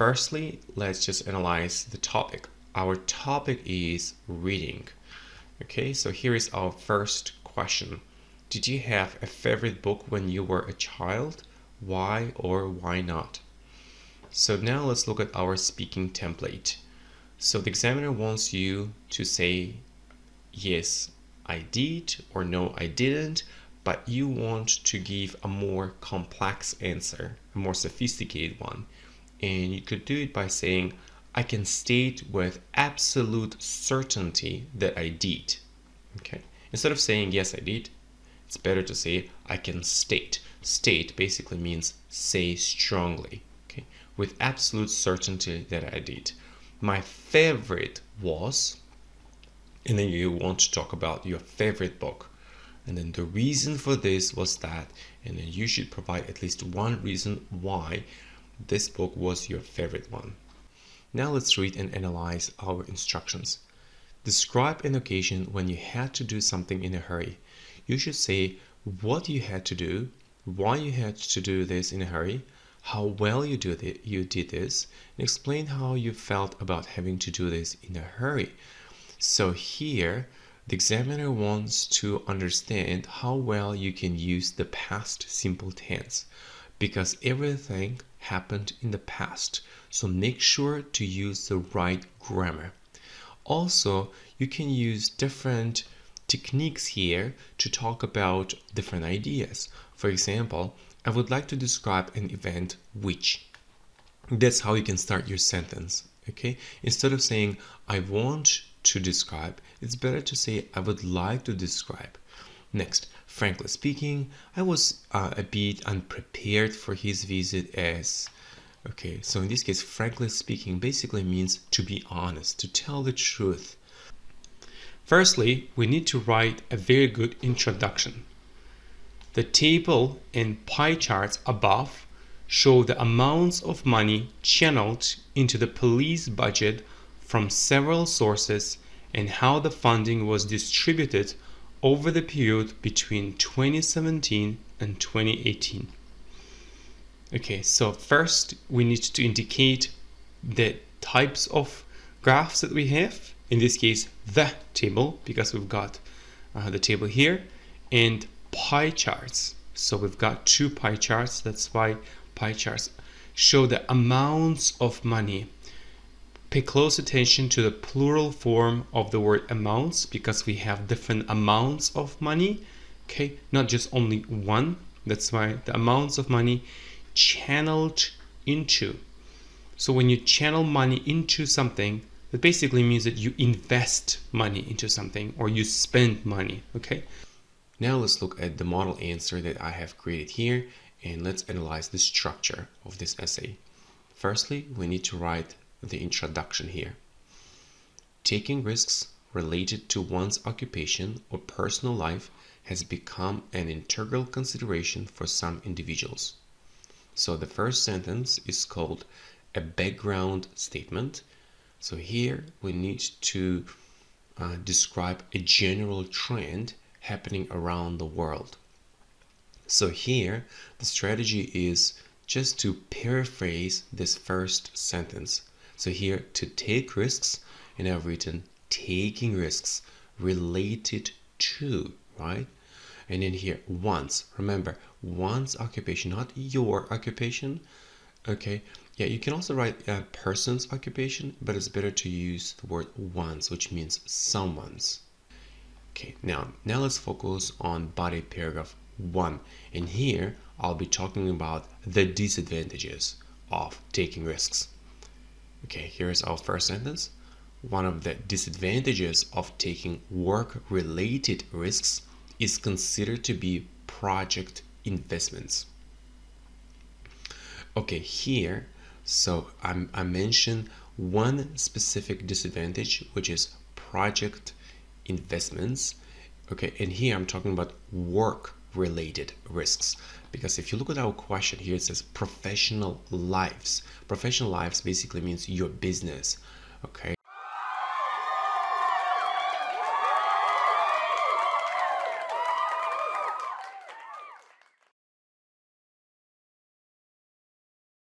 firstly, let's just analyze the topic. Our topic is reading. Okay, so here is our first question. Did you have a favorite book when you were a child? Why or why not? So now let's look at our speaking template. So the examiner wants you to say, yes, I did, or no, I didn't, but you want to give a more complex answer, a more sophisticated one. And you could do it by saying, I can state with absolute certainty that I did. Okay. Instead of saying, yes, I did, it's better to say, I can state. State basically means say strongly. Okay. With absolute certainty that I did. My favorite was, and then you want to talk about your favorite book. And then the reason for this was that, and then you should provide at least one reason why this book was your favorite one. Now let's read and analyze our instructions. Describe an occasion when you had to do something in a hurry. You should say what you had to do, why you had to do this in a hurry, how well you did this, and explain how you felt about having to do this in a hurry. So here, the examiner wants to understand how well you can use the past simple tense, because everything happened in the past. So make sure to use the right grammar. Also, you can use different techniques here to talk about different ideas. For example, I would like to describe an event which. That's how you can start your sentence. Okay? Instead of saying, I want to describe, it's better to say, I would like to describe. Next, frankly speaking, I was a bit unprepared for his visit as... Okay, so in this case, frankly speaking basically means to be honest, to tell the truth. Firstly, we need to write a very good introduction. The table and pie charts above show the amounts of money channeled into the police budget from several sources and how the funding was distributed over the period between 2017 and 2018. Okay, so first we need to indicate the types of graphs that we have. In this case, the table, because we've got the table here, and pie charts. So we've got two pie charts. That's why pie charts show the amounts of money. Pay close attention to the plural form of the word amounts, because we have different amounts of money. Okay, not just only one. That's why the amounts of money channeled into. So when you channel money into something, that basically means that you invest money into something or you spend money. Okay. Now let's look at the model answer that I have created here, and let's analyze the structure of this essay. Firstly, we need to write the introduction here. Taking risks related to one's occupation or personal life has become an integral consideration for some individuals. So the first sentence is called a background statement. So here we need to describe a general trend happening around the world. So here the strategy is just to paraphrase this first sentence. So here, to take risks, and I've written taking risks related to, right? And then here, one's. Remember, one's occupation, not your occupation. Okay, yeah, you can also write a person's occupation, but it's better to use the word one's, which means someone's. Okay, now let's focus on body paragraph 1. And here, I'll be talking about the disadvantages of taking risks. Okay, here's our first sentence. One of the disadvantages of taking work-related risks is considered to be project investments. Okay, here, so I mentioned one specific disadvantage, which is project investments. Okay, and here I'm talking about work-related risks, because if you look at our question here, it says professional lives. Professional lives basically means your business. Okay,